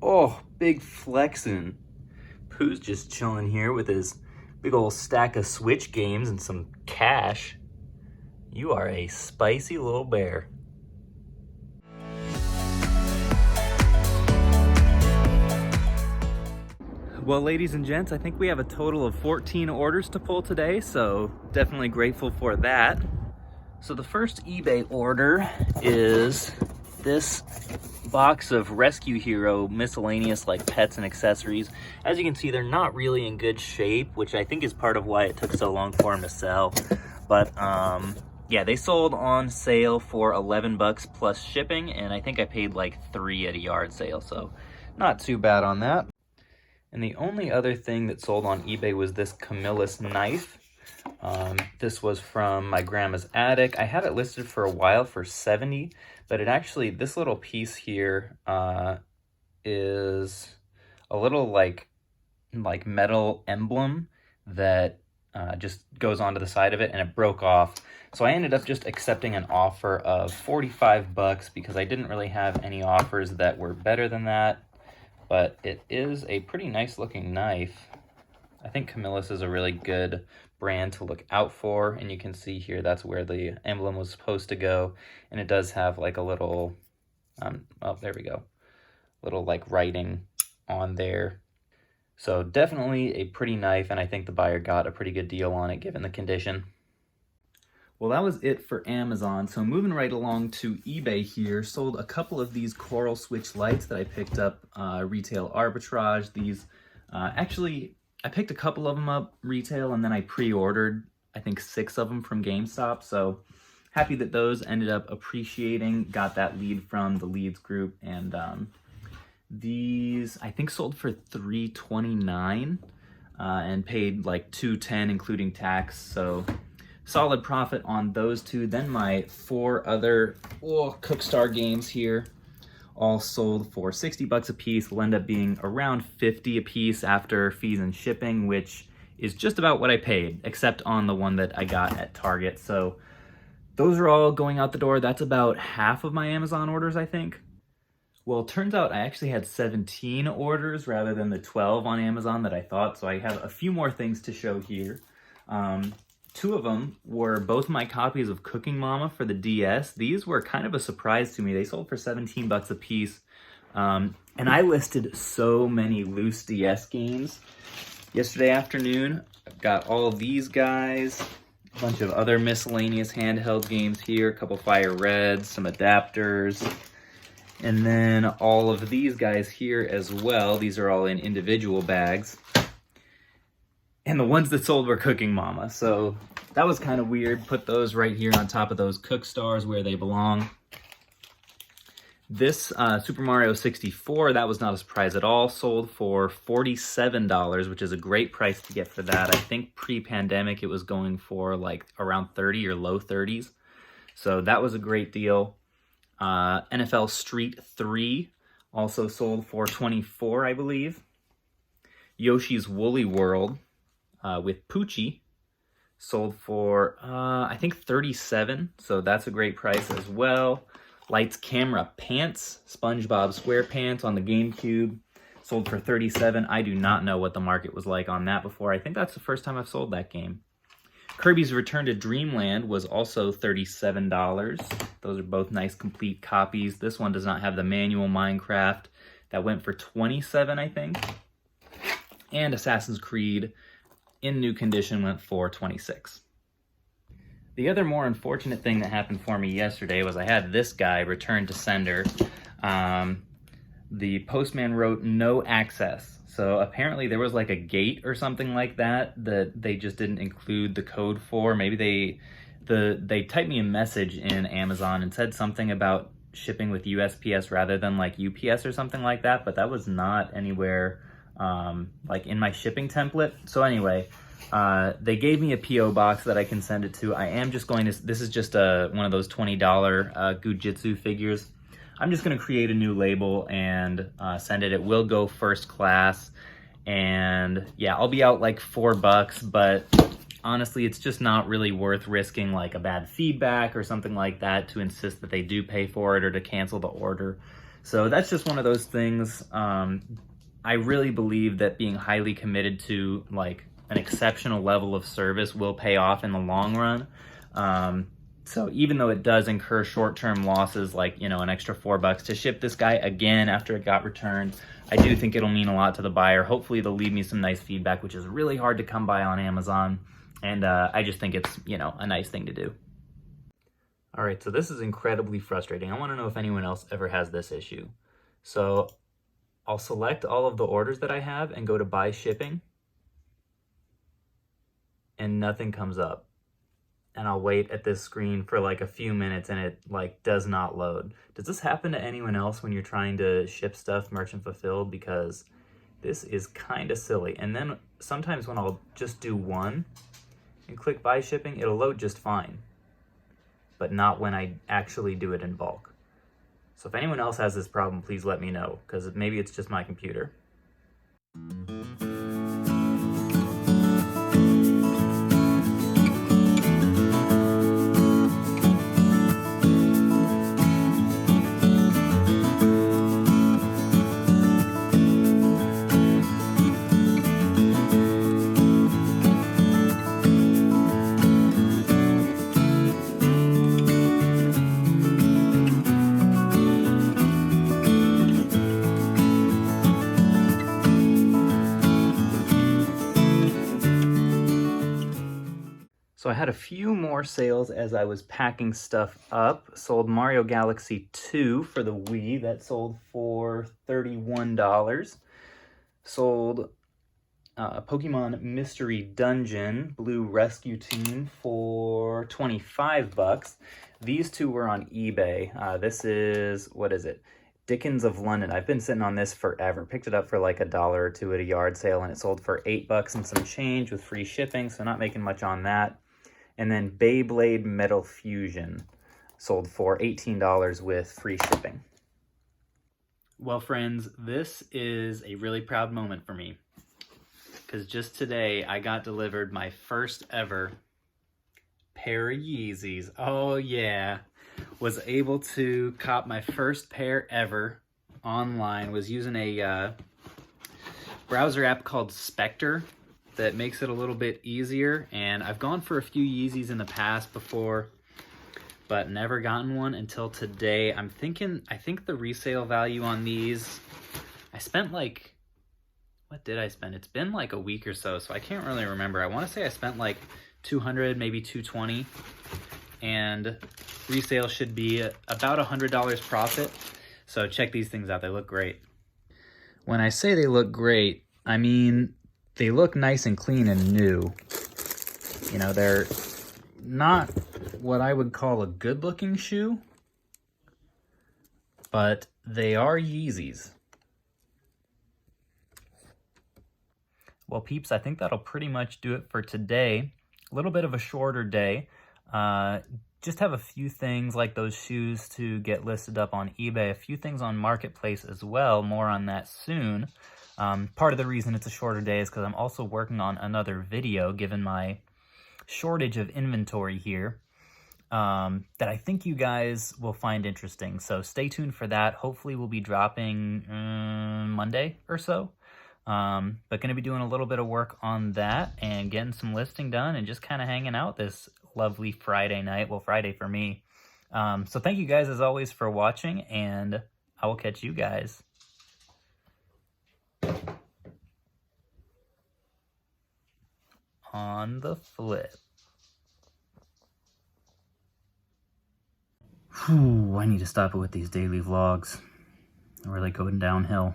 Oh, big flexin'. Pooh's just chilling here with his big old stack of Switch games and some cash. You are a spicy little bear. Well, ladies and gents, I think we have a total of 14 orders to pull today, so definitely grateful for that. So the first eBay order is this box of Rescue Hero miscellaneous like pets and accessories. As you can see, they're not really in good shape, which I think is part of why it took so long for them to sell. But yeah, they sold on sale for 11 bucks plus shipping, and I think I paid like $3 at a yard sale, so not too bad on that. And the only other thing that sold on eBay was this Camillus knife. This was from my grandma's attic. I had it listed for a while for 70, but it actually, this little piece here is a little like metal emblem that just goes onto the side of it, and it broke off. So I ended up just accepting an offer of 45 bucks because I didn't really have any offers that were better than that. But it is a pretty nice looking knife. I think Camillus is a really good brand to look out for, and you can see here that's where the emblem was supposed to go, and it does have like a little oh, there we go, little like writing on there. So definitely a pretty knife, and I think the buyer got a pretty good deal on it given the condition. Well, that was it for Amazon. So moving right along to eBay here, sold a couple of these coral switch lights that I picked up retail arbitrage. These actually, I picked a couple of them up retail, and then I pre-ordered, I think 6 of them from GameStop. So happy that those ended up appreciating. Got that lead from the leads group, and these I think sold for $3.29 and paid like $2.10 including tax. So solid profit on those two. Then my 4 other Cookstar games here all sold for 60 bucks a piece. Will end up being around 50 a piece after fees and shipping, which is just about what I paid, except on the one that I got at Target. So those are all going out the door. That's about half of my Amazon orders, I think. Well, it turns out I actually had 17 orders rather than the 12 on Amazon that I thought, so I have a few more things to show here. 2 of them were both my copies of Cooking Mama for the DS. These were kind of a surprise to me. They sold for 17 bucks a piece. And I listed so many loose DS games yesterday afternoon. I've got all of these guys, a bunch of other miscellaneous handheld games here, a couple Fire Reds, some adapters, and then all of these guys here as well. These are all in individual bags. And the ones that sold were Cooking Mama, so that was kind of weird. Put those right here on top of those Cookstars where they belong. This Super Mario 64, that was not a surprise at all, sold for $47, which is a great price to get for that. I think pre-pandemic it was going for like around 30 or low 30s. So that was a great deal. NFL Street 3 also sold for $24, I believe. Yoshi's Woolly World with Poochie sold for I think $37, so that's a great price as well. Lights Camera Pants, SpongeBob SquarePants on the GameCube, sold for $37. I do not know what the market was like on that before. I think that's the first time I've sold that game. Kirby's Return to Dreamland was also $37. Those are both nice complete copies. This one does not have the manual Minecraft. That went for $27, I think. And Assassin's Creed in new condition went for $26. The other more unfortunate thing that happened for me yesterday was I had this guy return to sender. The postman wrote no access. So apparently there was like a gate or something like that that they just didn't include the code for. Maybe they typed me a message in Amazon and said something about shipping with USPS rather than like UPS or something like that, but that was not anywhere like in my shipping template. So anyway, they gave me a PO box that I can send it to. I am just going to, this is just one of those $20 Gujitsu figures. I'm just going to create a new label and send it. It will go first class, and yeah, I'll be out like $4, but honestly, it's just not really worth risking like a bad feedback or something like that to insist that they do pay for it or to cancel the order. So that's just one of those things. I really believe that being highly committed to like an exceptional level of service will pay off in the long run. So even though it does incur short-term losses, like, you know, an extra $4 to ship this guy again after it got returned, I do think it'll mean a lot to the buyer. Hopefully they'll leave me some nice feedback, which is really hard to come by on Amazon. And I just think it's, you know, a nice thing to do. All right, so this is incredibly frustrating. I want to know if anyone else ever has this issue. So I'll select all of the orders that I have and go to buy shipping, and nothing comes up. And I'll wait at this screen for like a few minutes and it like does not load. Does this happen to anyone else when you're trying to ship stuff merchant fulfilled? Because this is kind of silly. And then sometimes when I'll just do one and click buy shipping, it'll load just fine, but not when I actually do it in bulk. So if anyone else has this problem, please let me know, because maybe it's just my computer. So I had a few more sales as I was packing stuff up. Sold Mario Galaxy 2 for the Wii. That sold for $31. Sold Pokemon Mystery Dungeon Blue Rescue Team for $25. These two were on eBay. This is, what is it? Dickens of London. I've been sitting on this forever. Picked it up for like $1 or $2 at a yard sale, and it sold for $8 and some change with free shipping, so not making much on that. And then Beyblade Metal Fusion sold for $18 with free shipping. Well, friends, this is a really proud moment for me, because just today I got delivered my first ever pair of Yeezys. Oh yeah, was able to cop my first pair ever online. Was using a browser app called Spectre that makes it a little bit easier, and I've gone for a few Yeezys in the past before, but never gotten one until today. I think the resale value on these, I spent like, what did I spend? It's been like a week or so I can't really remember. I want to say I spent like 200, maybe 220, and resale should be about $100 profit. So check these things out. They look great. When I say they look great, I mean they look nice and clean and new. You know, they're not what I would call a good-looking shoe, but they are Yeezys. Well, peeps, I think that'll pretty much do it for today. A little bit of a shorter day. Just have a few things like those shoes to get listed up on eBay, a few things on Marketplace as well, more on that soon. Part of the reason it's a shorter day is because I'm also working on another video, given my shortage of inventory here, that I think you guys will find interesting. So stay tuned for that. Hopefully we'll be dropping Monday or so. But going to be doing a little bit of work on that and getting some listing done and just kind of hanging out this lovely Friday night. Well, Friday for me. So thank you guys as always for watching, and I will catch you guys on the flip. Whew, I need to stop it with these daily vlogs. They're really going downhill.